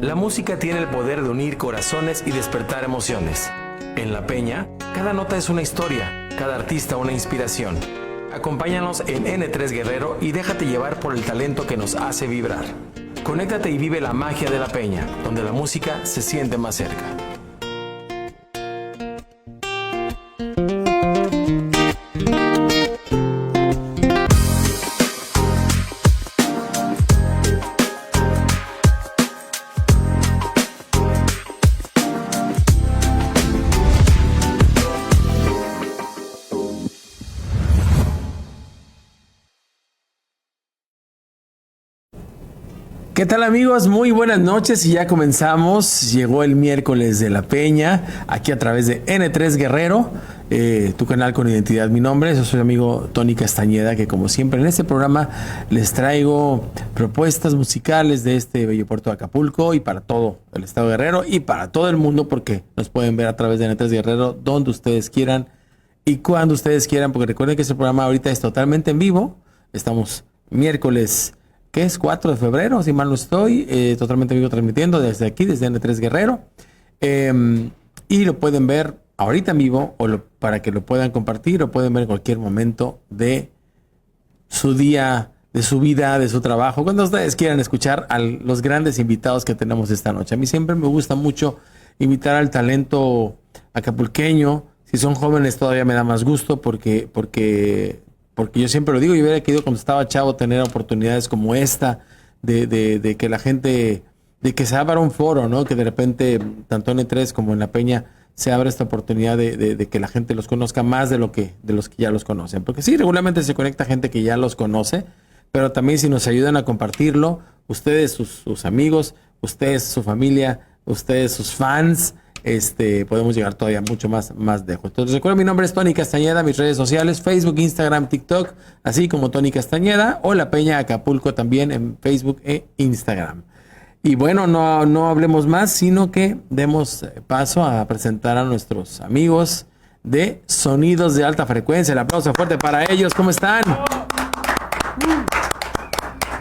La música tiene el poder de unir corazones y despertar emociones. En La Peña, cada nota es una historia, cada artista una inspiración. Acompáñanos en N3 Guerrero y déjate llevar por el talento que nos hace vibrar. Conéctate y vive la magia de La Peña, donde la música se siente más cerca. ¿Qué tal, amigos? Muy buenas noches y ya comenzamos. Llegó el miércoles de La Peña, aquí a través de N3 Guerrero, tu canal con identidad. Mi nombre es, yo soy amigo Tony Castañeda, que como siempre en este programa les traigo propuestas musicales de este bello puerto de Acapulco y para todo el estado de Guerrero y para todo el mundo, porque nos pueden ver a través de N3 Guerrero donde ustedes quieran y cuando ustedes quieran, porque recuerden que este programa ahorita es totalmente en vivo. Estamos miércoles, que es 4 de febrero, si mal no estoy, totalmente vivo transmitiendo desde aquí, desde N3 Guerrero. Y lo pueden ver ahorita en vivo para que lo puedan compartir, lo pueden ver en cualquier momento de su día, de su vida, de su trabajo, cuando ustedes quieran escuchar a los grandes invitados que tenemos esta noche. A mí siempre me gusta mucho invitar al talento acapulqueño. Si son jóvenes todavía me da más gusto porque yo siempre lo digo, yo hubiera querido cuando estaba chavo tener oportunidades como esta, de que la gente, de que se abra un foro, ¿no? Que de repente, tanto en N3 como en La Peña, se abra esta oportunidad de que la gente los conozca más de los que ya los conocen. Porque sí, regularmente se conecta gente que ya los conoce, pero también si nos ayudan a compartirlo, ustedes, sus amigos, ustedes, su familia, ustedes, sus fans, podemos llegar todavía mucho más lejos. Entonces recuerden, mi nombre es Tony Castañeda, mis redes sociales, Facebook, Instagram, TikTok, así como Tony Castañeda, o La Peña Acapulco también en Facebook e Instagram. Y bueno, no hablemos más, sino que demos paso a presentar a nuestros amigos de Sonidos de Alta Frecuencia. El aplauso fuerte para ellos. ¿Cómo están?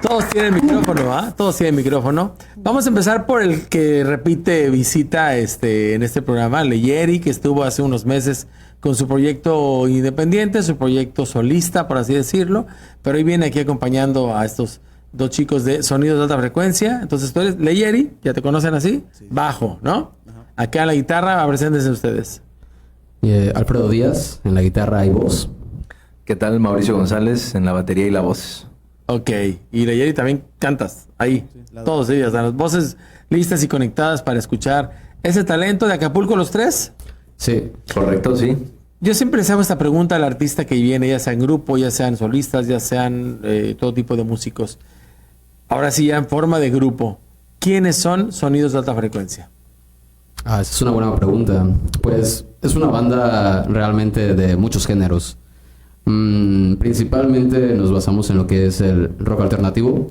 Todos tienen micrófono, ¿ah? Todos tienen micrófono. Vamos a empezar por el que repite visita en este programa, Leyeri, que estuvo hace unos meses con su proyecto independiente, su proyecto solista, por así decirlo, pero hoy viene aquí acompañando a estos dos chicos de Sonidos de Alta Frecuencia. Entonces tú eres Leyeri, ya te conocen así, sí. Bajo, ¿no? Ajá. Acá en la guitarra, preséntense ustedes. Alfredo Díaz, en la guitarra y voz. ¿Qué tal? Mauricio González, en la batería y la voz. Ok, y Leyeri también cantas ahí, sí, todos ellos, las voces listas y conectadas para escuchar ese talento de Acapulco, los tres. Sí, correcto, sí. Yo siempre les hago esta pregunta al artista que viene, ya sea en grupo, ya sean solistas, ya sean todo tipo de músicos. Ahora sí, ya en forma de grupo, ¿quiénes son Sonidos de Alta Frecuencia? Esa es una buena pregunta. Pues es una banda realmente de muchos géneros. Principalmente nos basamos en lo que es el rock alternativo,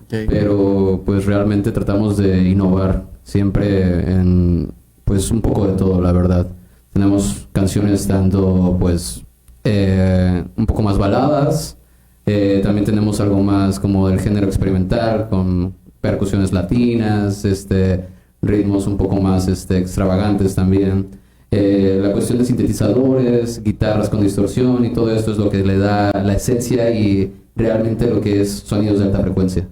okay, pero pues realmente tratamos de innovar siempre en pues un poco de todo, la verdad. Tenemos canciones tanto pues un poco más baladas, también tenemos algo más como del género experimental con percusiones latinas, ritmos un poco más extravagantes también. La cuestión de sintetizadores, guitarras con distorsión y todo esto es lo que le da la esencia y realmente lo que es Sonidos de Alta Frecuencia.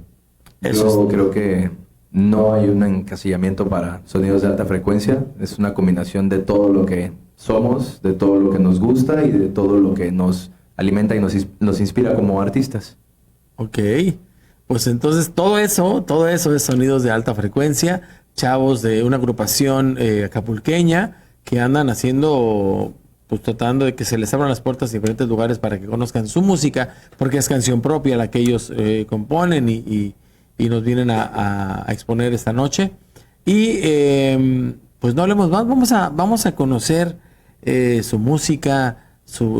Yo creo que no hay un encasillamiento para Sonidos de Alta Frecuencia. Es una combinación de todo lo que somos, de todo lo que nos gusta y de todo lo que nos alimenta y nos inspira como artistas. Ok, pues entonces todo eso es Sonidos de Alta Frecuencia, chavos de una agrupación acapulqueña, que andan haciendo, pues tratando de que se les abran las puertas en diferentes lugares para que conozcan su música, porque es canción propia la que ellos componen y nos vienen a exponer esta noche. Y pues no hablemos más, vamos a conocer su música,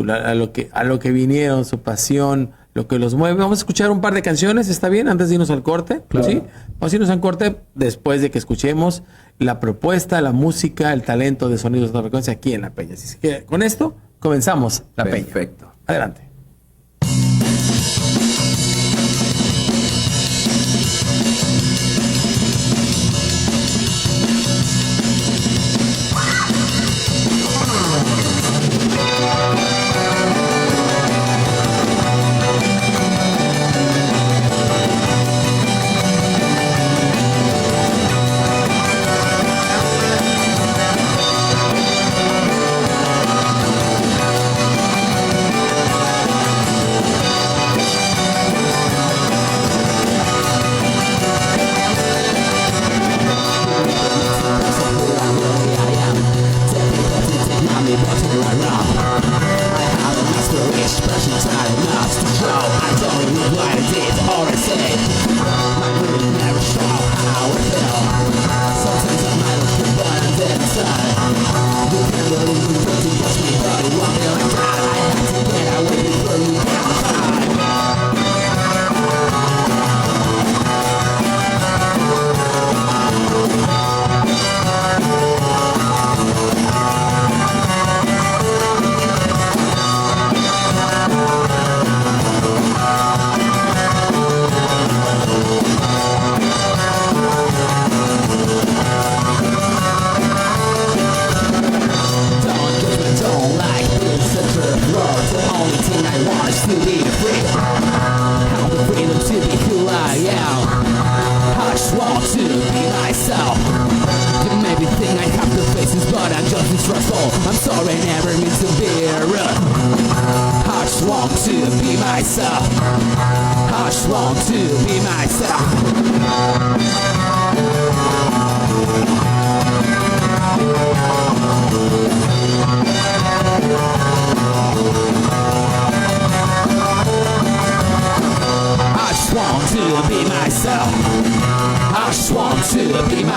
a lo que vinieron, su pasión, lo que los mueve. Vamos a escuchar un par de canciones, ¿está bien? Antes de irnos al corte, claro. ¿Sí? Vamos a irnos al corte después de que escuchemos la propuesta, la música, el talento de Sonidos de Alta Frecuencia aquí en La Peña. Así que con esto comenzamos La Peña. Perfecto. Adelante.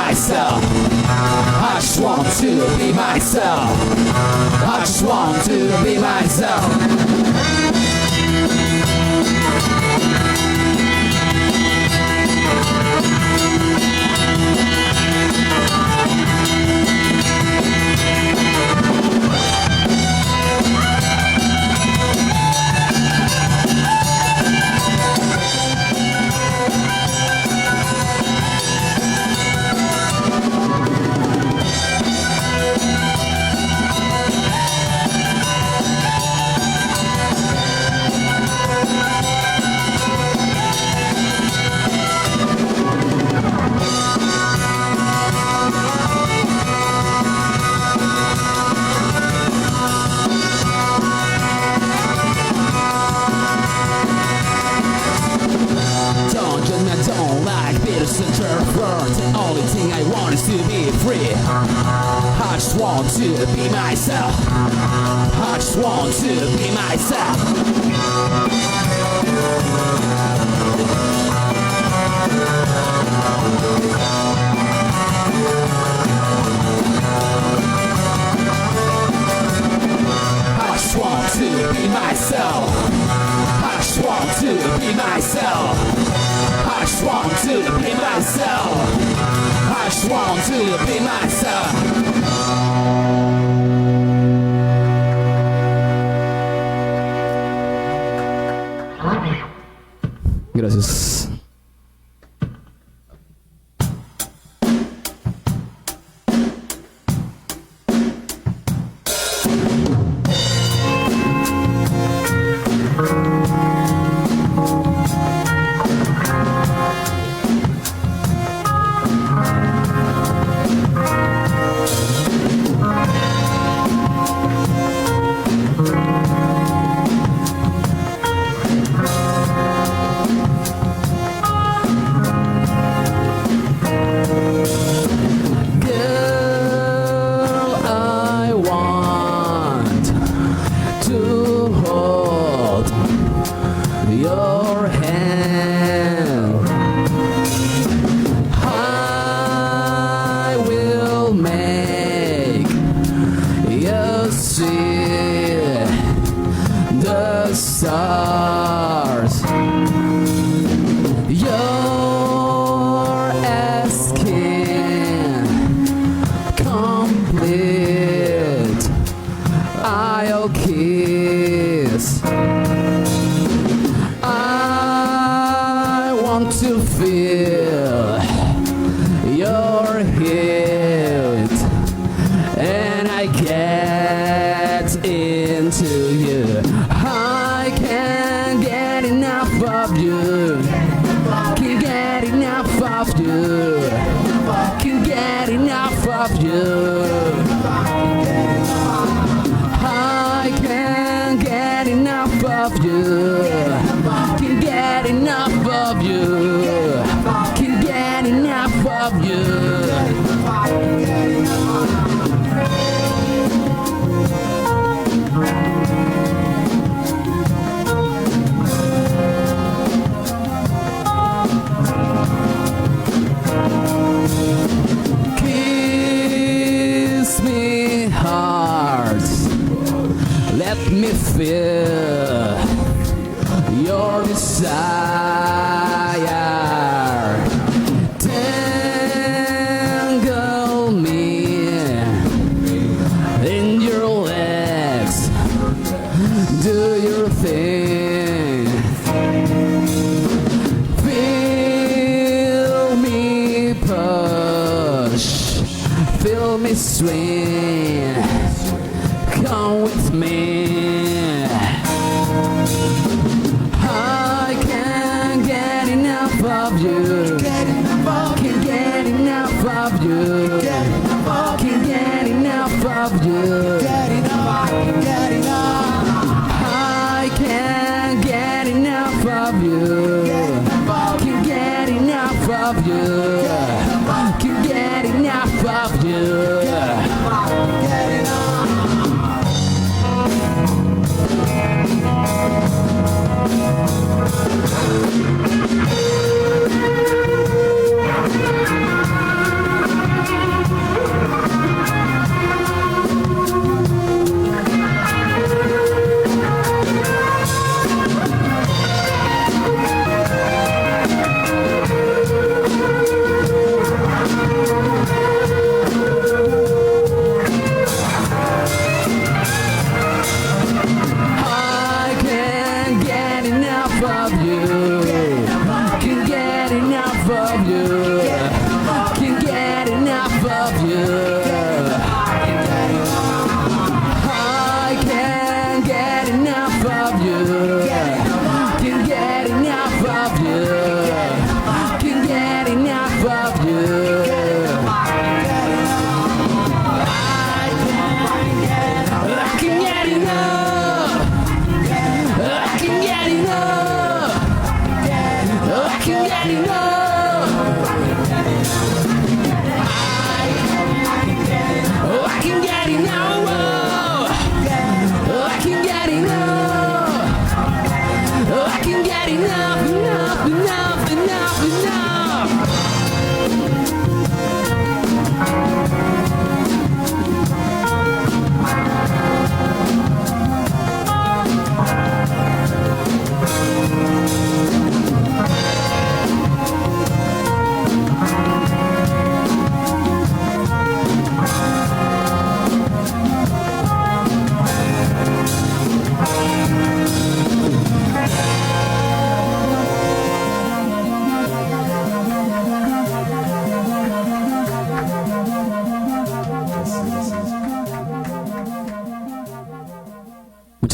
myself. I just want to be myself. I just want to be myself. The only thing I want is to be free. I just want to be myself. I just want to be myself. I just want to be myself. I just want to be myself. I just want to be myself. I just want to be myself. Gracias.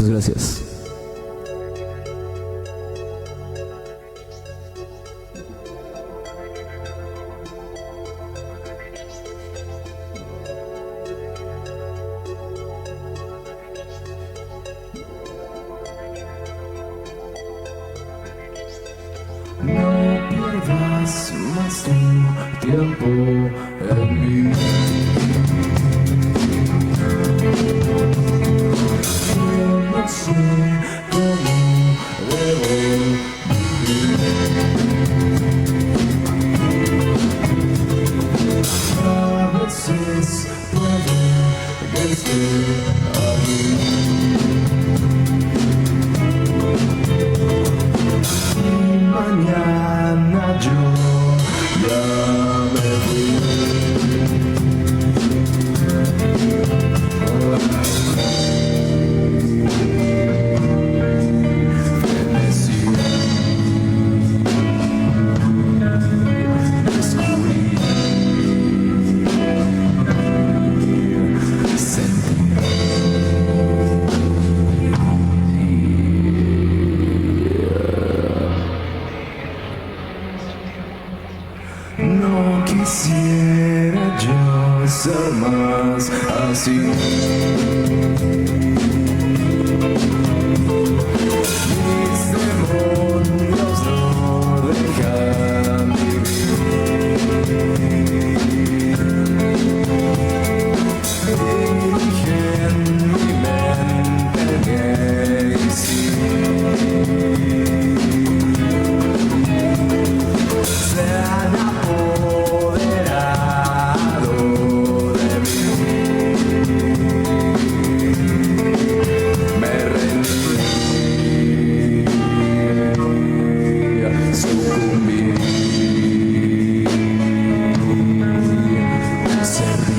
Muchas gracias. Más tu tiempo en mí. No sé cómo debo vivir. A veces puede que esté aquí. Y mañana yo ya me fui. Frenesí. Descubrí. No quisiera yo ser más así. Mis demonios no dejan vivir. Dije en mi mente que sí. Se han apoderado de mí. Me rendí, sucumbí, serví.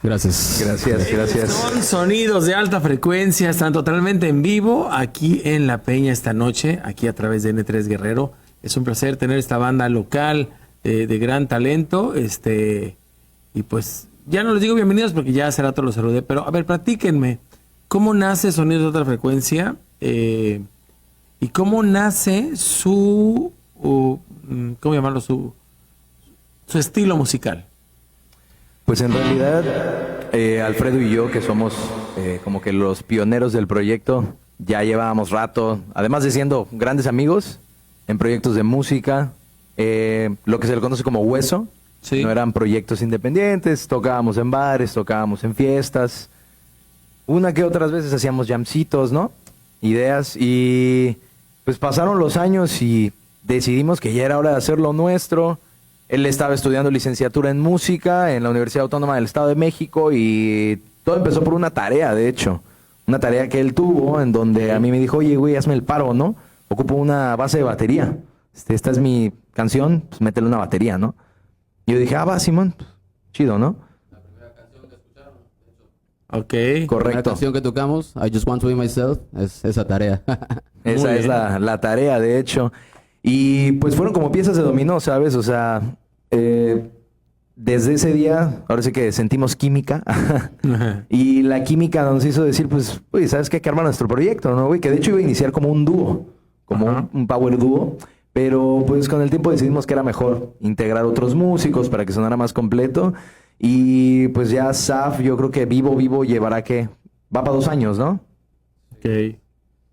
Gracias. Gracias, gracias. Son sonidos de alta frecuencia, están totalmente en vivo aquí en La Peña esta noche, aquí a través de N3 Guerrero. Es un placer tener esta banda local de gran talento. Y pues ya no les digo bienvenidos porque ya hace rato los saludé, pero a ver, platíquenme, ¿cómo nace Sonidos de Alta Frecuencia? ¿Y cómo nace su, cómo llamarlo, su estilo musical? Pues en realidad, Alfredo y yo, que somos como que los pioneros del proyecto, ya llevábamos rato, además de siendo grandes amigos, en proyectos de música, lo que se le conoce como hueso. Sí. No eran proyectos independientes, tocábamos en bares, tocábamos en fiestas. Una que otras veces hacíamos jamcitos, ¿no? Ideas. Y pues pasaron los años y decidimos que ya era hora de hacer lo nuestro. Él estaba estudiando licenciatura en música en la Universidad Autónoma del Estado de México y todo empezó por una tarea, de hecho. Una tarea que él tuvo en donde a mí me dijo, oye, güey, hazme el paro, ¿no? Ocupo una base de batería. Esta es mi canción, pues métele una batería, ¿no? Y yo dije, va, Simón, pues, chido, ¿no? La primera canción que escucharon, de hecho. Ok. La Correcto. canción que tocamos, I Just Want to Be Myself, es esa tarea. Esa es la tarea, de hecho. Y pues fueron como piezas de dominó, ¿sabes? O sea, desde ese día, ahora sí que sentimos química. Y la química nos hizo decir, pues, uy, ¿sabes qué? Hay que armar nuestro proyecto, ¿no, güey? Que de hecho iba a iniciar como un dúo, como un power dúo. Pero pues con el tiempo decidimos que era mejor integrar otros músicos para que sonara más completo. Y pues ya SAF, yo creo que Vivo llevará que va para 2 años, ¿no? Ok.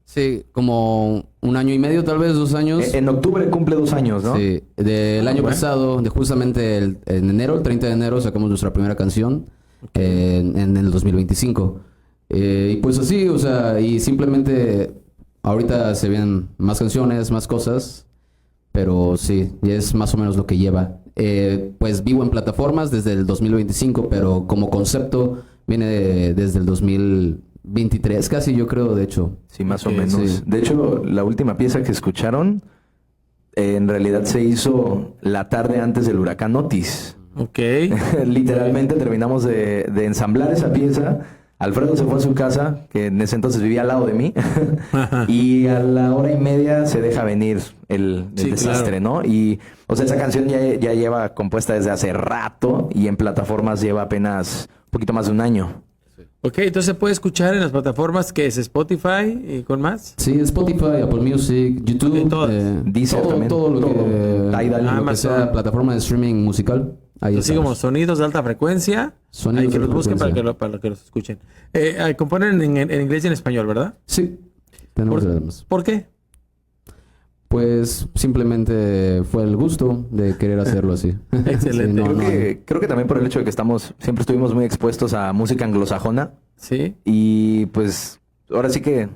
Sí, como 1 año y medio, tal vez 2 años. En octubre cumple 2 años, ¿no? Sí, del año pasado, justamente en enero, el 30 de enero, sacamos nuestra primera canción en el 2025. Y pues así, o sea, y simplemente ahorita se vienen más canciones, más cosas, pero sí, ya es más o menos lo que lleva. Pues vivo en plataformas desde el 2025, pero como concepto viene desde el 2023, casi yo creo, de hecho. Sí, más o menos. Sí. De hecho, la última pieza que escucharon en realidad se hizo la tarde antes del huracán Otis. Ok. Literalmente terminamos de ensamblar esa pieza. Alfredo se fue a su casa, que en ese entonces vivía al lado de mí, y a la hora y media se deja venir el desastre, claro, ¿no? Y, o sea, esa canción ya lleva compuesta desde hace rato y en plataformas lleva apenas un poquito más de 1 año. Ok, entonces se puede escuchar en las plataformas que es Spotify y con más. Sí, Spotify, Apple Music, YouTube, todo lo que sea plataforma de streaming musical. Ahí así como sonidos de alta frecuencia. Hay que los busquen para que los escuchen. Componen en inglés y en español, ¿verdad? Sí. ¿Por qué? Pues simplemente fue el gusto de querer hacerlo así. Excelente. Sí, creo que también por el hecho de que siempre estuvimos muy expuestos a música anglosajona. Sí. Y pues ahora sí que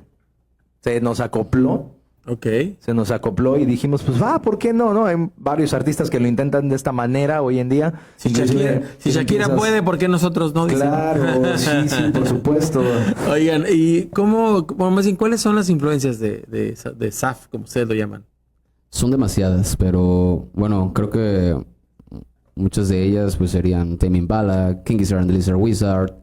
se nos acopló. Ok. Se nos acopló y dijimos, pues ¿por qué no? Hay varios artistas que lo intentan de esta manera hoy en día. Si Shakira puede, ¿por qué nosotros no? Claro, sí, por supuesto. Oigan, ¿y cuáles son las influencias de SAF, como ustedes lo llaman? Son demasiadas, pero bueno, creo que muchas de ellas pues serían Tame Impala, King Gizzard and the Lizard Wizard,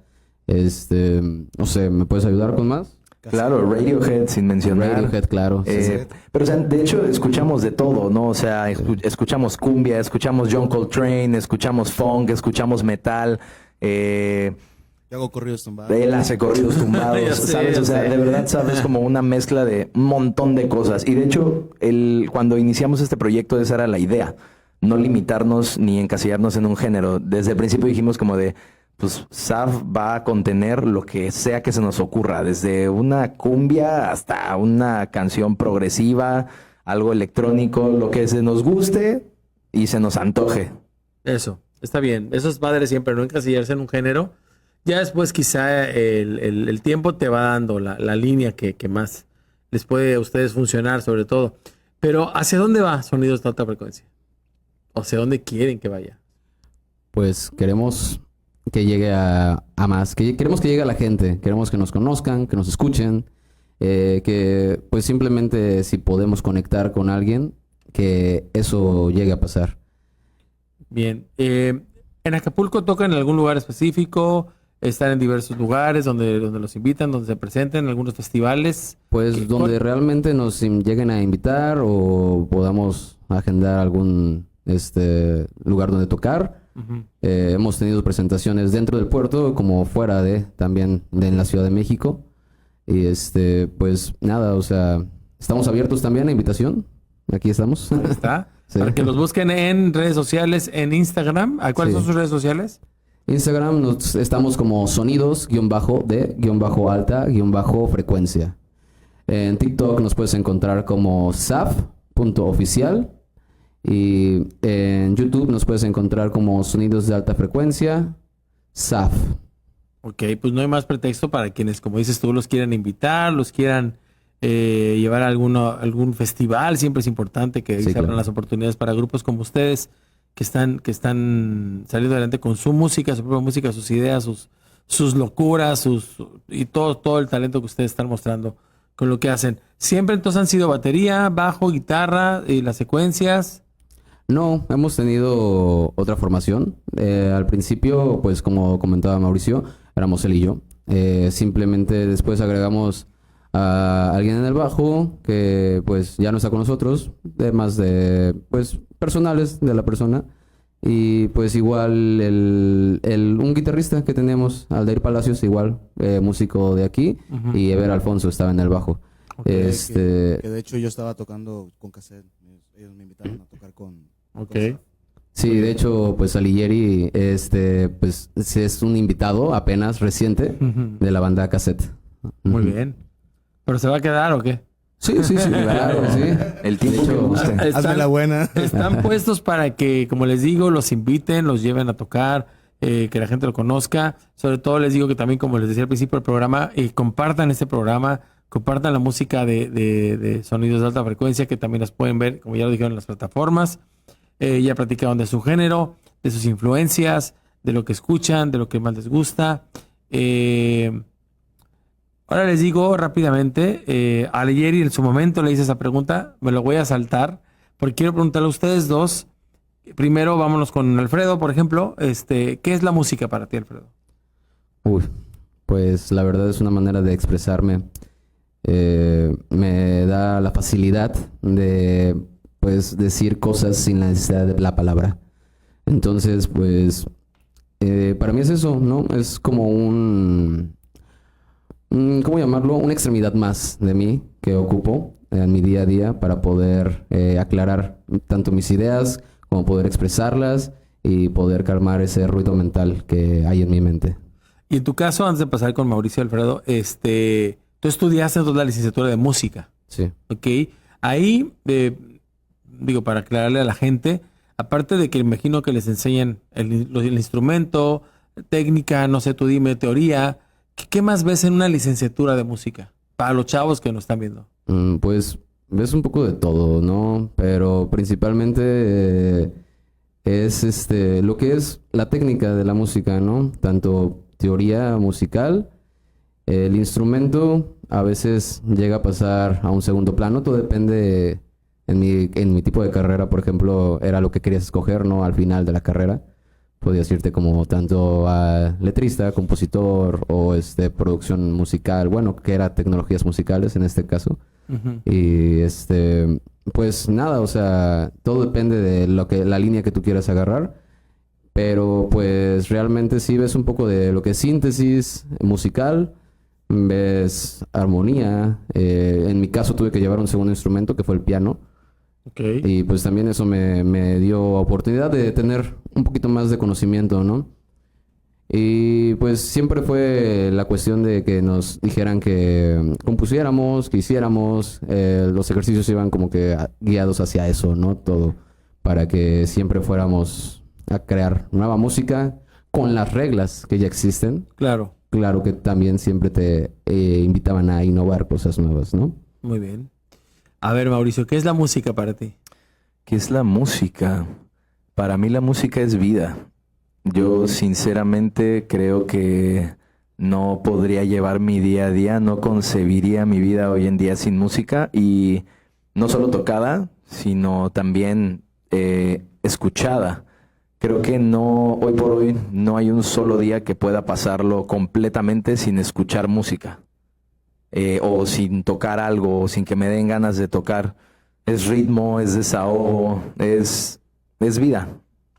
no sé, ¿me puedes ayudar con más? Claro, Radiohead, sin mencionar. Radiohead, claro. Pero, o sea, de hecho, escuchamos de todo, ¿no? O sea, escuchamos cumbia, escuchamos John Coltrane, escuchamos funk, escuchamos metal. Yo hago corridos tumbados. Él hace corridos tumbados, ¿sabes? O sea, de verdad, ¿sabes? Como una mezcla de un montón de cosas. Y de hecho, cuando iniciamos este proyecto, esa era la idea. No limitarnos ni encasillarnos en un género. Desde el principio dijimos como de... Pues SAF va a contener lo que sea que se nos ocurra, desde una cumbia hasta una canción progresiva, algo electrónico, lo que se nos guste y se nos antoje. Eso, está bien. Eso es padre siempre, no encasillarse en un género. Ya después quizá el tiempo te va dando la línea que más les puede a ustedes funcionar, sobre todo. Pero ¿hacia dónde va Sonidos de Alta Frecuencia? ¿O hacia dónde quieren que vaya? Pues queremos... que llegue a más, queremos que llegue a la gente, queremos que nos conozcan, que nos escuchen, que pues simplemente si podemos conectar con alguien, que eso llegue a pasar. Bien, ¿en Acapulco tocan en algún lugar específico? ¿Están en diversos lugares donde los invitan, donde se presenten, en algunos festivales? Pues donde realmente nos lleguen a invitar o podamos agendar algún lugar donde tocar. Uh-huh. Hemos tenido presentaciones dentro del puerto como fuera también en la Ciudad de México y pues nada, o sea, estamos abiertos también a invitación. Aquí estamos. Ahí está. Sí. Para que los busquen en redes sociales, en Instagram. ¿Cuáles son sus redes sociales? Instagram estamos como sonidos-de-alta-frecuencia. En TikTok nos puedes encontrar como saf.oficial. Y en YouTube nos puedes encontrar como Sonidos de Alta Frecuencia, SAF. Ok, pues no hay más pretexto para quienes, como dices tú, los quieran invitar, los quieran llevar a algún festival. Siempre es importante que se abran las oportunidades para grupos como ustedes que están saliendo adelante con su música, su propia música, sus ideas, sus locuras, y todo el talento que ustedes están mostrando con lo que hacen. Siempre entonces han sido batería, bajo, guitarra y las secuencias. No, hemos tenido otra formación. Al principio, pues como comentaba Mauricio, éramos él y yo. Simplemente después agregamos a alguien en el bajo que pues ya no está con nosotros, temas pues personales de la persona. Y pues igual un guitarrista que tenemos, Aldair Palacios, igual músico de aquí, uh-huh. Y Ever Alfonso estaba en el bajo. Okay, que de hecho yo estaba tocando con cassette. ellos me invitaron a tocar con... Ok. Sí, de hecho, pues Alighieri, pues es un invitado apenas reciente Ujú. de la banda Cassette. Muy Ujú. bien. ¿Pero se va a quedar o qué? Sí, claro, sí. El tiempo De que hecho, guste. Hazme la buena. Están puestos para que, como les digo, los inviten, los lleven a tocar, que la gente lo conozca. Sobre todo les digo que también, como les decía al principio del programa, compartan este programa, compartan la música de sonidos de alta frecuencia, que también las pueden ver, como ya lo dijeron, en las plataformas. Ya platicaron de su género, de sus influencias, de lo que escuchan, de lo que más les gusta. Ahora les digo rápidamente, Alighieri en su momento le hice esa pregunta, me lo voy a saltar, porque quiero preguntarle a ustedes dos. Primero vámonos con Alfredo, por ejemplo. ¿Qué es la música para ti, Alfredo? Uy, pues la verdad es una manera de expresarme. Me da la facilidad de, pues, decir cosas sin la necesidad de la palabra. Entonces, pues, para mí es eso, ¿no? Es como ¿cómo llamarlo? Una extremidad más de mí que ocupo en mi día a día para poder aclarar tanto mis ideas como poder expresarlas y poder calmar ese ruido mental que hay en mi mente. Y en tu caso, antes de pasar con Mauricio, Alfredo, tú estudiaste entonces la licenciatura de música, Sí. ¿ok? Ahí, digo, para aclararle a la gente, aparte de que imagino que les enseñan el instrumento, técnica, no sé, tú dime, teoría, ¿qué más ves en una licenciatura de música? Para los chavos que nos están viendo. Pues ves un poco de todo, ¿no? Pero principalmente es lo que es la técnica de la música, ¿no? Tanto teoría musical, el instrumento a veces llega a pasar a un segundo plano, todo depende en mi tipo de carrera, por ejemplo, era lo que querías escoger, ¿no? Al final de la carrera. Podías irte como tanto a letrista, compositor o producción musical, bueno, que era tecnologías musicales en este caso. Ujú. Y pues nada, o sea, todo depende de la línea que tú quieras agarrar. Pero pues realmente sí ves un poco de lo que es síntesis musical, ves armonía. En mi caso tuve que llevar un segundo instrumento que fue el piano. Ok. Y pues también eso me dio oportunidad de tener un poquito más de conocimiento, ¿no? Y pues siempre fue la cuestión de que nos dijeran que compusiéramos, que hiciéramos. Los ejercicios iban como que guiados hacia eso, ¿no? Todo, para que siempre fuéramos a crear nueva música con las reglas que ya existen. Claro, Claro que también siempre te invitaban a innovar cosas nuevas, ¿no? muy bien. A ver, Mauricio, ¿qué es la música para ti? ¿Qué es la música? Para mí la música es vida. Yo sinceramente creo que no podría llevar mi día a día, no concebiría mi vida hoy en día sin música y no solo tocada, sino también escuchada. Creo que hoy por hoy no hay un solo día que pueda pasarlo completamente sin escuchar música. O sin tocar algo, o sin que me den ganas de tocar. Es ritmo, es desahogo, es vida.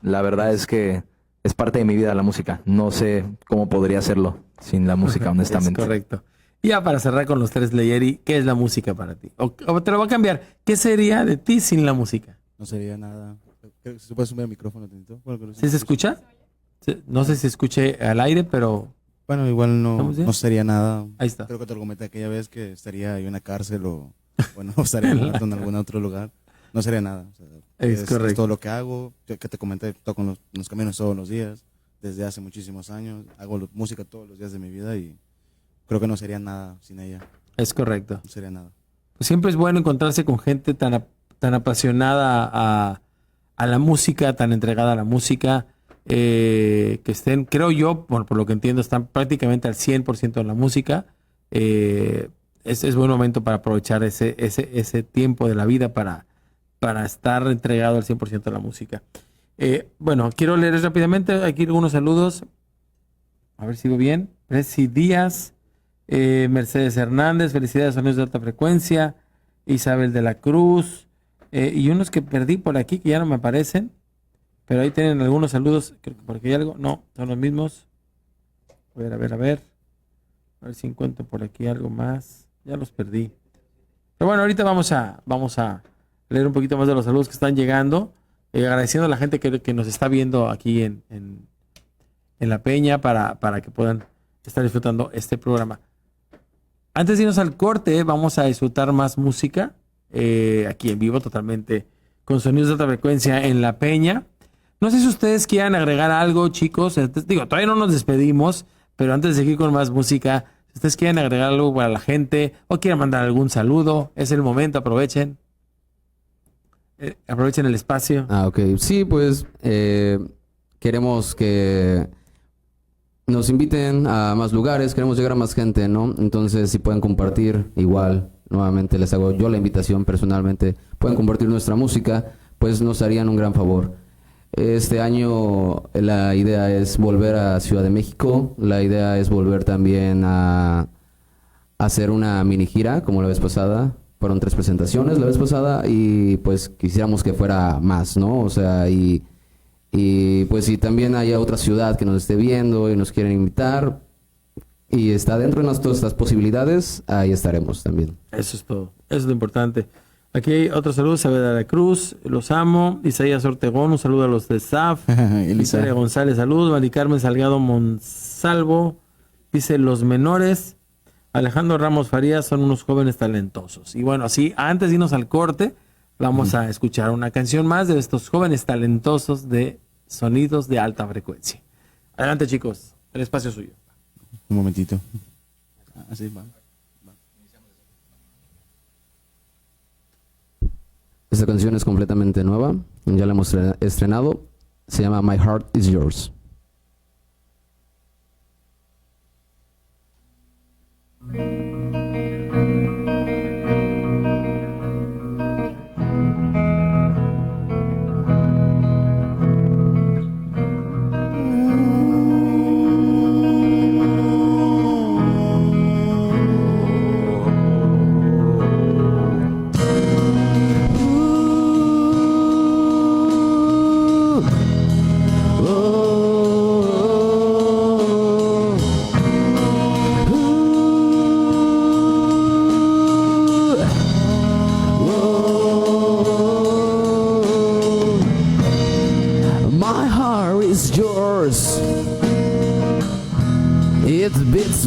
La verdad es que es parte de mi vida la música. No sé cómo podría hacerlo sin la música, honestamente. Es correcto. Y ya para cerrar con los tres, Leyeri, ¿qué es la música para ti? O te lo voy a cambiar. ¿Qué sería de ti sin la música? No sería nada. Creo que se puede subir el micrófono tantito. Bueno, creo que ¿Sí se escucha? No sé si se escuche al aire, pero Bueno, igual ¿Estamos bien? no sería nada. ahí está. Creo que te lo comenté aquella vez que estaría ahí en una cárcel o bueno, estaría muerto en algún otro lugar. No sería nada. O sea, Es correcto. todo lo que hago. Que te comenté, toco en los caminos todos los días. Desde hace muchísimos años. Hago música todos los días de mi vida y creo que no sería nada sin ella. Es correcto. No sería nada. Pues siempre es bueno encontrarse con gente tan apasionada a la música, tan entregada a la música, que estén, creo yo, por lo que entiendo, están prácticamente al 100% en la música. Es buen momento para aprovechar ese tiempo de la vida para estar entregado al 100% a la música. Bueno, quiero leer rápidamente aquí algunos saludos. A ver si sigo bien. Presi Díaz, Mercedes Hernández, felicidades a Sonidos de Alta Frecuencia, Isabel de la Cruz, y unos que perdí por aquí que ya no me aparecen, pero ahí tienen algunos saludos. Creo que por aquí hay algo. No, son los mismos. A ver si encuentro por aquí algo más. Ya los perdí. Pero bueno, ahorita vamos a leer un poquito más de los saludos que están llegando. Agradeciendo a la gente que nos está viendo aquí en La Peña para que puedan estar disfrutando este programa. Antes de irnos al corte, vamos a disfrutar más música aquí en vivo, totalmente con sonidos de alta frecuencia en La Peña. No sé si ustedes quieran agregar algo, chicos. Digo, todavía no nos despedimos, pero antes de seguir con más música, si ustedes quieren agregar algo para la gente o quieren mandar algún saludo, es el momento, aprovechen. Aprovechen el espacio. Ok. Sí, pues queremos que nos inviten a más lugares, queremos llegar a más gente, ¿no? Entonces, si pueden compartir, igual, nuevamente les hago yo la invitación personalmente, pueden compartir nuestra música, pues nos harían un gran favor. Este año la idea es volver a Ciudad de México, la idea es volver también a hacer una mini gira, como la vez pasada. Fueron 3 presentaciones la vez pasada y pues quisiéramos que fuera más, ¿no? O sea, y pues si también hay otra ciudad que nos esté viendo y nos quieren invitar y está dentro de nuestras posibilidades, ahí estaremos también. Eso es todo, eso es lo importante. Aquí hay otro saludo, Saavedra de la Cruz, los amo. Isaías Ortegón, un saludo a los de SAF. Elisa González, saludos. Mari Carmen Salgado Monsalvo, dice los menores. Alejandro Ramos Farías son unos jóvenes talentosos. Y bueno, así, antes de irnos al corte, vamos a escuchar una canción más de estos jóvenes talentosos de sonidos de alta frecuencia. Adelante, chicos, el espacio es suyo. Un momentito. Así va. Esta canción es completamente nueva, ya la hemos estrenado, se llama My Heart Is Yours.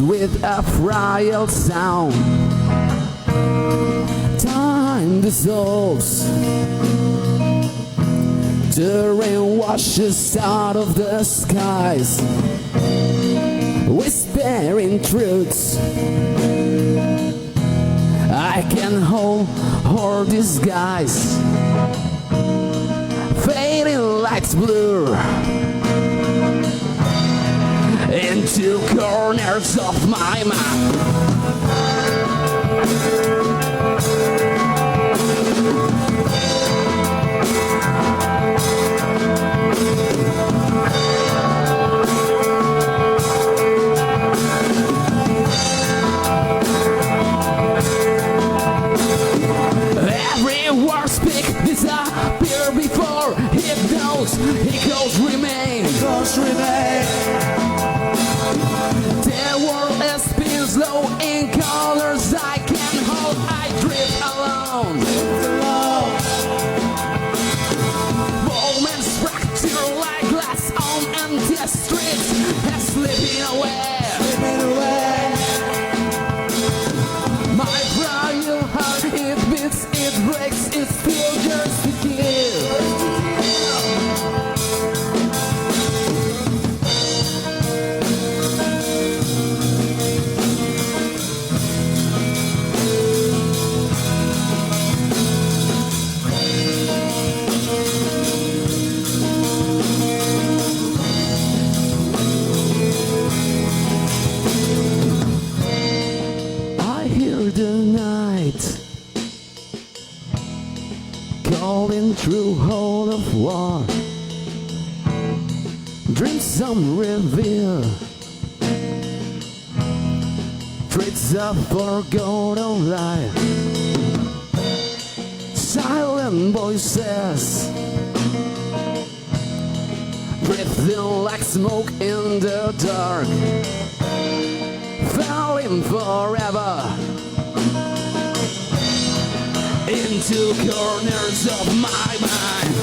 With a frail sound, time dissolves, the rain washes out of the skies, whispering truths. I can hold her disguise, fading lights blur into corners of my mind. Every word speak disappear before it knows. Echoes remain. Echoes remain. The world is spinning slow in colors I can't hold. I drift alone. Moments fracture like glass on empty streets, and slipping away. My fragile heart, it beats, it breaks, it's still just to kill. Calling through hall of war, dreams some reveal, traits of forgotten life, silent voices, breathing like smoke in the dark, falling forever into into corners of my mind.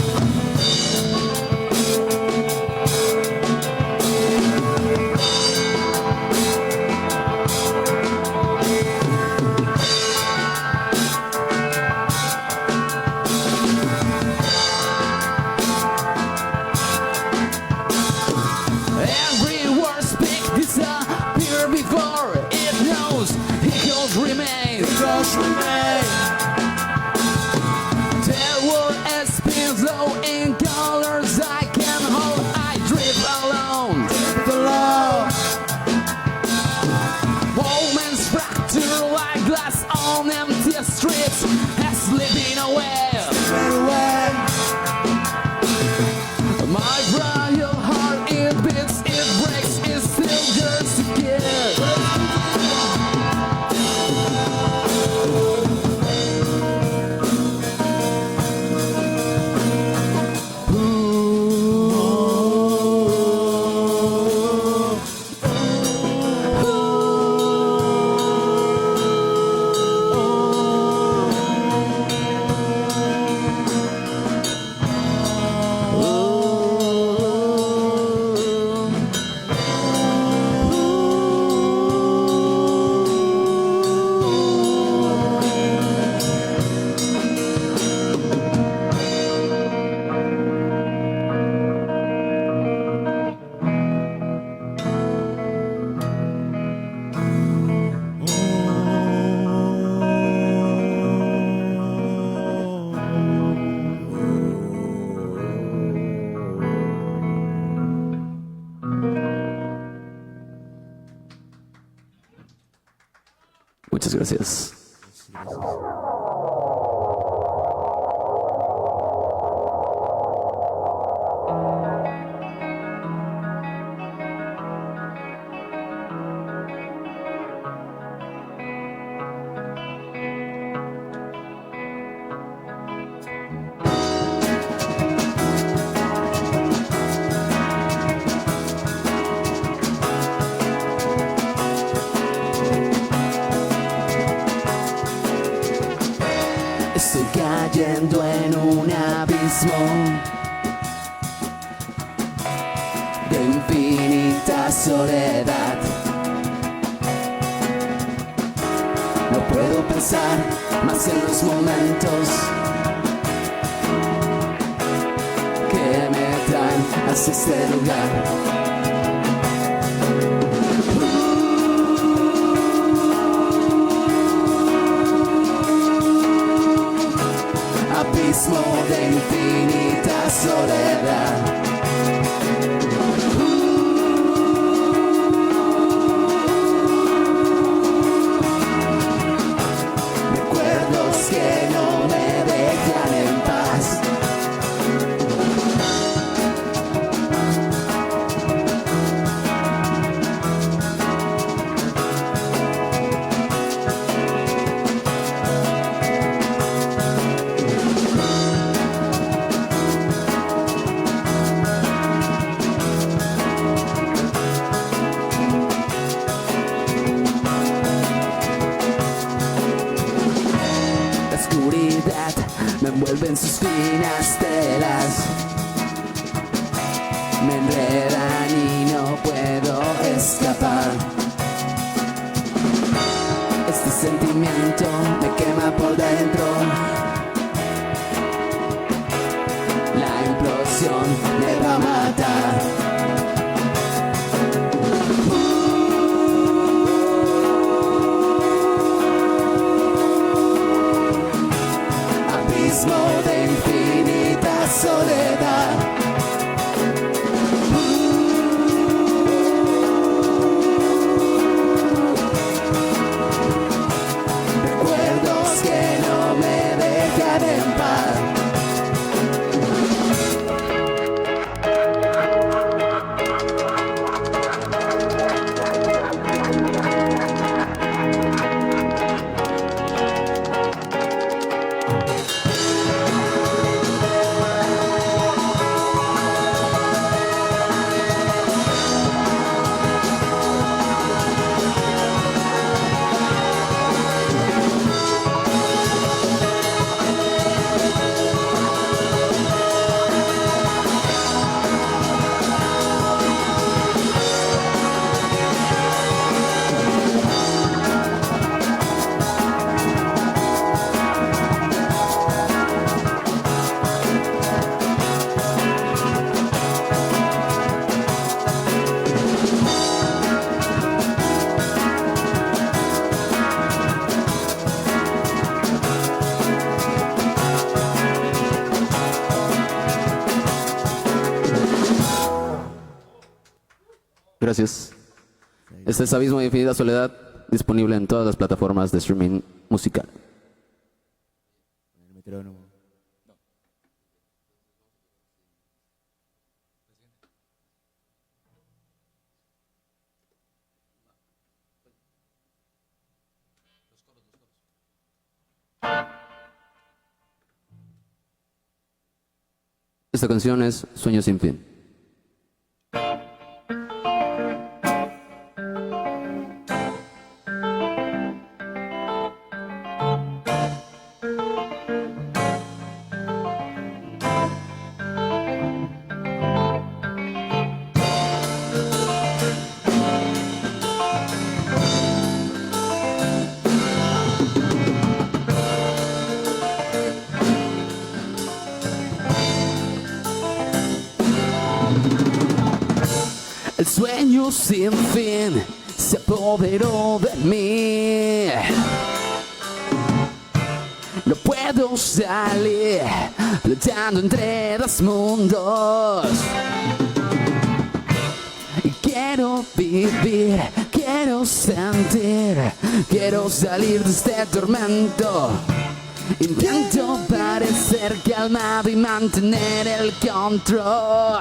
Every word speak disappear before it knows echoes remain. There were spins low in colors I can hold. I drift alone. Moments fracture like glass on empty streets, slipping away. My fragile heart, it beats, it breaks, it still yearns to give. Muchas gracias. Estoy cayendo en un abismo de infinita soledad. No puedo pensar más en los momentos que me traen hacia este lugar. Abismo de infinita soledad. Recuerdos que no me dejan en paz. Me envuelven sus finas telas, me enredan y no puedo escapar. Este sentimiento me quema por dentro, la implosión me va a matar. Abismo de infinita soledad. Recuerdos que no me dejan en paz. Gracias. Este es Abismo de Infinita Soledad, disponible en todas las plataformas de streaming musical. El metrónomo. Esta canción es Sueño sin fin. El sueño sin fin se apoderó de mí. No puedo salir luchando entre dos mundos. Quiero vivir, quiero sentir, quiero salir de este tormento. Intento parecer calmado y mantener el control.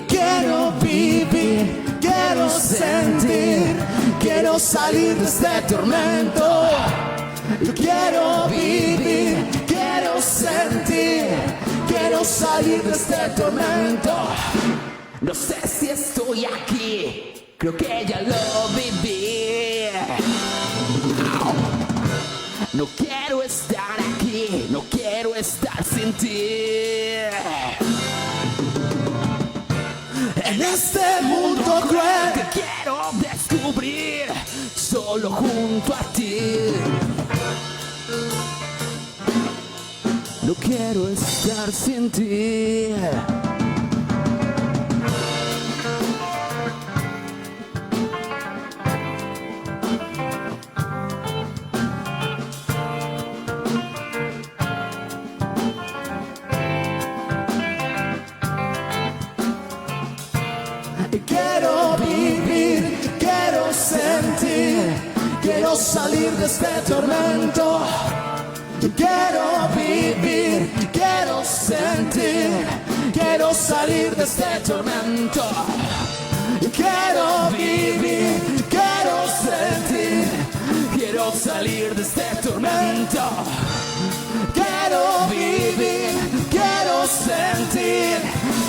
Quiero vivir, quiero sentir, quiero salir de este tormento. Quiero vivir, quiero sentir, quiero salir de este tormento. No sé si estoy aquí, creo que ya lo viví. No quiero estar aquí, no quiero estar sin ti. En este mundo cruel que quiero descubrir solo junto a ti. No quiero estar sin ti. Quiero vivir, quiero sentir, quiero salir de este tormento. Quiero vivir, quiero sentir, quiero salir de este tormento. Quiero vivir, quiero sentir, quiero salir de este tormento. Quiero vivir, quiero sentir,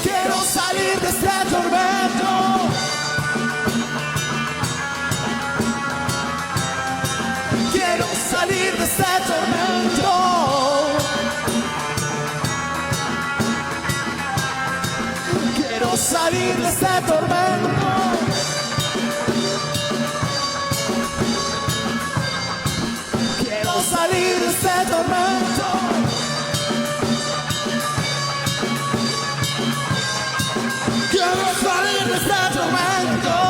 quiero salir de este tormento. Quiero salir de este tormento. Quiero salir de este tormento. Quiero salir de este tormento. Quiero salir de este tormento.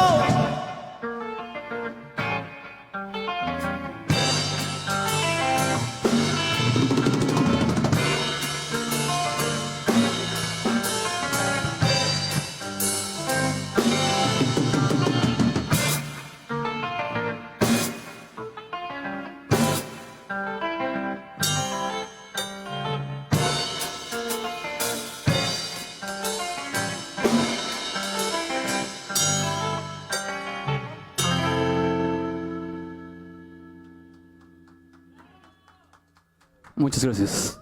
Muchas gracias.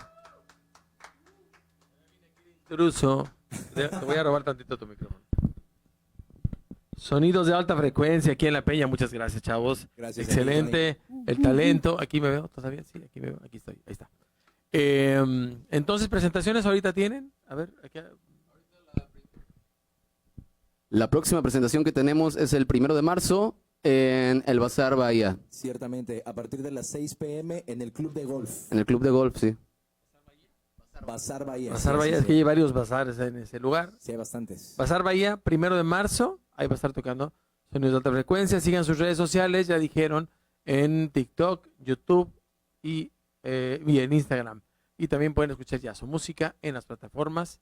Intruso. Te voy a robar tantito tu micrófono. Sonidos de alta frecuencia aquí en La Peña. Muchas gracias, chavos. Gracias. Excelente. El talento. Aquí me veo todavía. Sí, aquí me veo. Aquí estoy. Ahí está. Entonces, presentaciones ahorita tienen. A ver, aquí. La próxima presentación que tenemos es el 1 de marzo en el Bazar Bahía. Ciertamente, a partir de las 6 p.m. en el Club de Golf. En el Club de Golf, sí. Bazar Bahía. Bazar sí, Bahía, sí, es que sí. hay varios bazares en ese lugar. Sí, hay bastantes. Bazar Bahía, 1 de marzo, ahí va a estar tocando Sonidos de Alta Frecuencia. Sigan sus redes sociales, ya dijeron, en TikTok, YouTube y en Instagram. Y también pueden escuchar ya su música en las plataformas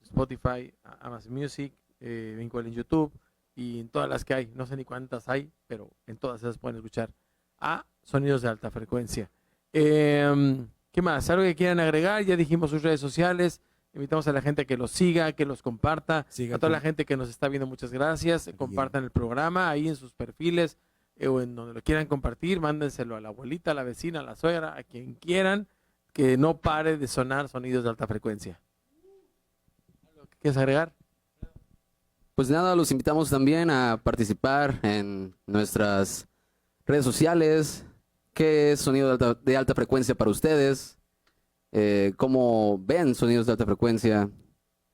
Spotify, Amazon Music, igual en YouTube y en todas las que hay. No sé ni cuántas hay, pero en todas esas pueden escuchar a Sonidos de Alta Frecuencia. ¿Qué más? ¿Algo que quieran agregar? Ya dijimos sus redes sociales. Invitamos a la gente a que los siga, que los comparta. Siga A toda la con- gente que nos está viendo, muchas gracias. Compartan el programa ahí en sus perfiles o en donde lo quieran compartir. Mándenselo a la abuelita, a la vecina, a la suegra, a quien quieran. Que no pare de sonar Sonidos de Alta Frecuencia. ¿Algo que quieres agregar? Pues nada, los invitamos también a participar en nuestras redes sociales. ¿Qué es sonido de alta frecuencia para ustedes? ¿Cómo ven sonidos de alta frecuencia?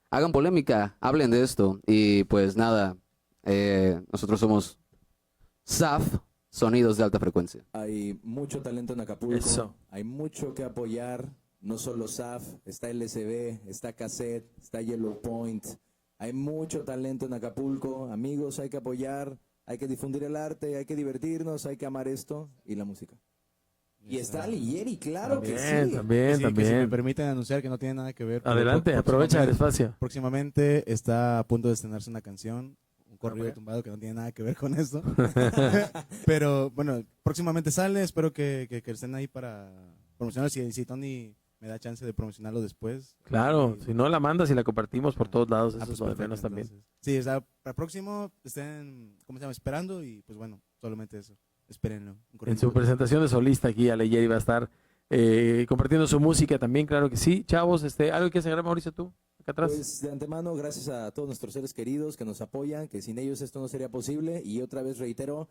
Hagan polémica, hablen de esto. Y pues nada, nosotros somos SAF, Sonidos de Alta Frecuencia. Hay mucho talento en Acapulco. Eso. Hay mucho que apoyar. No solo SAF, está LSB, está Cassette, está Yellow Point. Hay mucho talento en Acapulco. Amigos, hay que apoyar, hay que difundir el arte, hay que divertirnos, hay que amar esto y la música. Y está Ligieri, claro que También, sí. también, Sí, que si me también. permiten anunciar que no tiene nada que ver. pero Adelante, aprovecha el espacio. Próximamente está a punto de estrenarse una canción, un corrido tumbado que no tiene nada que ver con esto. Pero bueno, próximamente sale, espero que estén ahí para promocionarlo. Si Tony me da chance de promocionarlo después. Claro, si no la mandas y la compartimos por todos lados, eso pues es lo de perfecto, menos también. entonces. Sí, o sea, para el próximo estén, ¿cómo se llama? Esperando y pues bueno, solamente eso. Espérenlo. un En corrido su tumbado. presentación de solista aquí, Aleyeri va a estar compartiendo su música también, claro que sí. Chavos, ¿algo que quieres agregar, Mauricio, tú? Acá atrás. Pues de antemano, gracias a todos nuestros seres queridos que nos apoyan, que sin ellos esto no sería posible. Y otra vez reitero,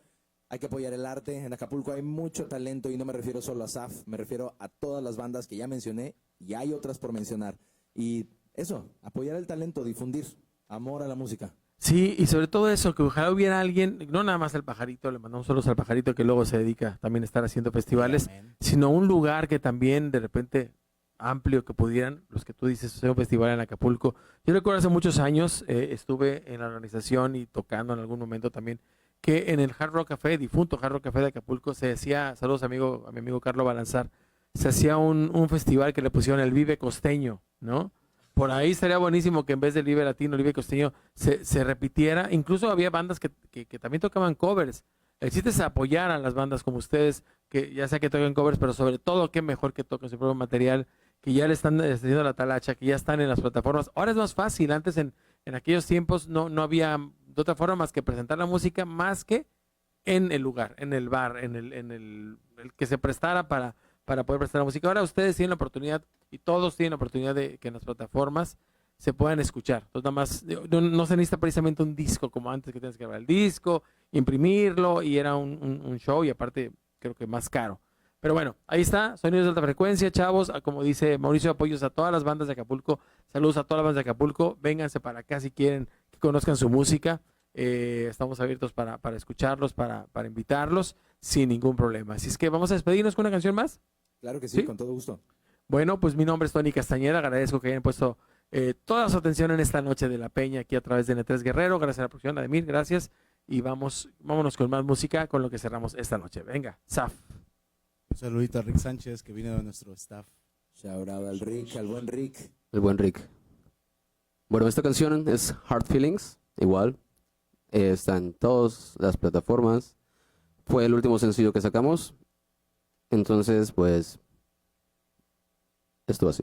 hay que apoyar el arte. En Acapulco hay mucho talento y no me refiero solo a SAF, me refiero a todas las bandas que ya mencioné y hay otras por mencionar. Y eso, apoyar el talento, difundir amor a la música. Sí, y sobre todo eso, que ojalá hubiera alguien, no nada más al Pajarito, le mandamos saludos al Pajarito que luego se dedica también a estar haciendo festivales, sino un lugar que también de repente amplio que pudieran, los que tú dices, hacer un festival en Acapulco. Yo recuerdo hace muchos años, estuve en la organización y tocando en algún momento también, que en el Hard Rock Café, difunto Hard Rock Café de Acapulco, se hacía, saludos a mi amigo Carlos Balanzar, se hacía un festival que le pusieron el Vive Costeño, ¿no? Por ahí estaría buenísimo que en vez del Vive Latino, el Vive Costeño se repitiera. Incluso había bandas que también tocaban covers. El chiste es apoyar a las bandas como ustedes, que ya sea que toquen covers, pero sobre todo qué mejor que toquen su propio material, que ya le están haciendo la talacha, que ya están en las plataformas. Ahora es más fácil, antes en aquellos tiempos no había de otra forma más que presentar la música más que en el lugar, en el bar, en el que se prestara para poder prestar la música. Ahora ustedes tienen la oportunidad y todos tienen la oportunidad de que en las plataformas se puedan escuchar. Entonces, nada más, no se necesita precisamente un disco como antes, que tienes que grabar el disco, imprimirlo y era un show y aparte creo que más caro. Pero bueno, ahí está, Sonidos de Alta Frecuencia, chavos, como dice Mauricio, apoyos a todas las bandas de Acapulco, saludos a todas las bandas de Acapulco, vénganse para acá si quieren que conozcan su música. Estamos abiertos para escucharlos, para invitarlos sin ningún problema. Así es que vamos a despedirnos con una canción más. Claro que sí, ¿Sí? con todo gusto. Bueno, pues mi nombre es Tony Castañeda, agradezco que hayan puesto toda su atención en esta noche de la Peña aquí a través de N3 Guerrero, gracias a la producción, Ademir, gracias, y vámonos con más música con lo que cerramos esta noche. Venga, Saf. Un saludito a Rick Sánchez, que vino de nuestro staff. Shout out al Rick, al buen Rick. El buen Rick. Bueno, esta canción es Hard Feelings, igual. Está en todas las plataformas. Fue el último sencillo que sacamos. Entonces, pues, esto así.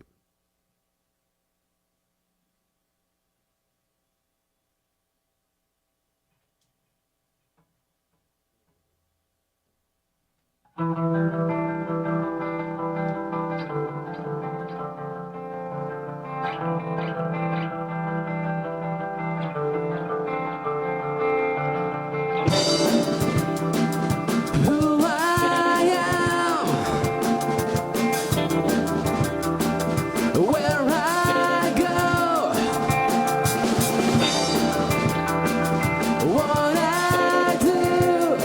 Who I am, where I go, what I do.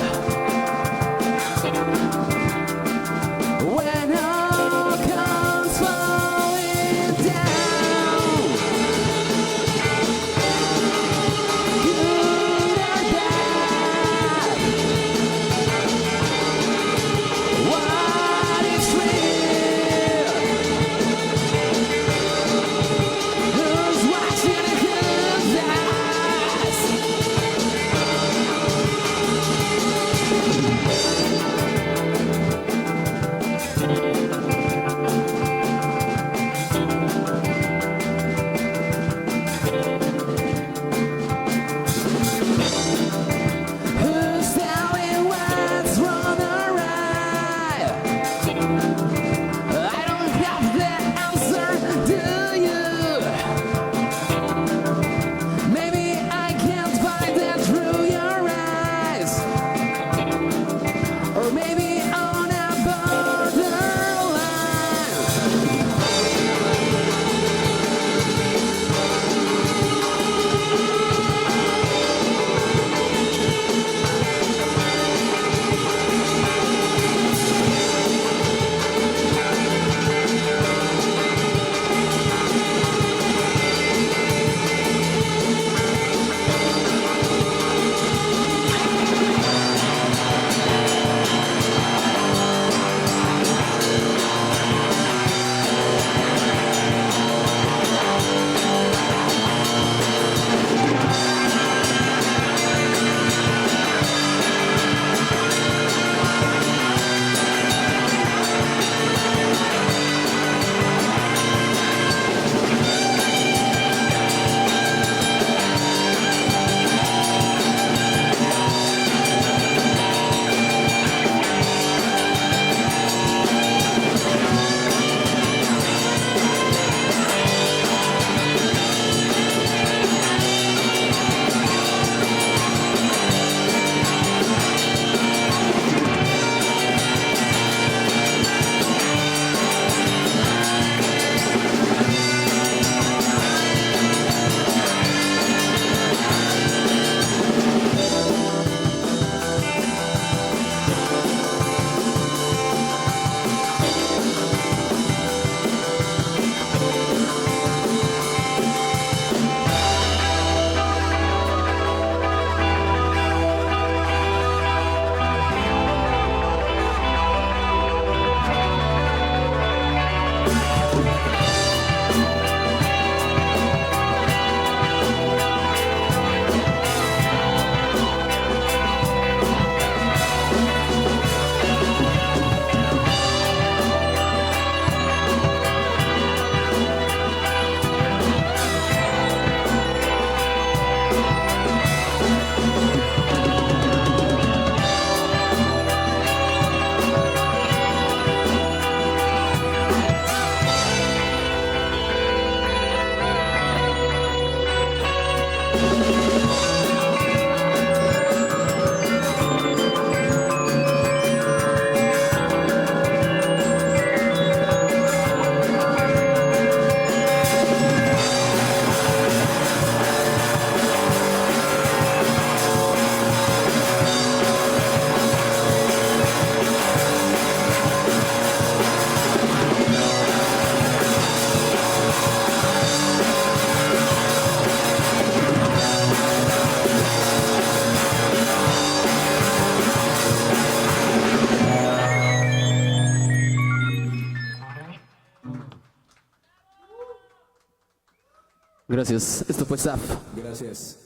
Gracias. Esto fue SAF. Gracias.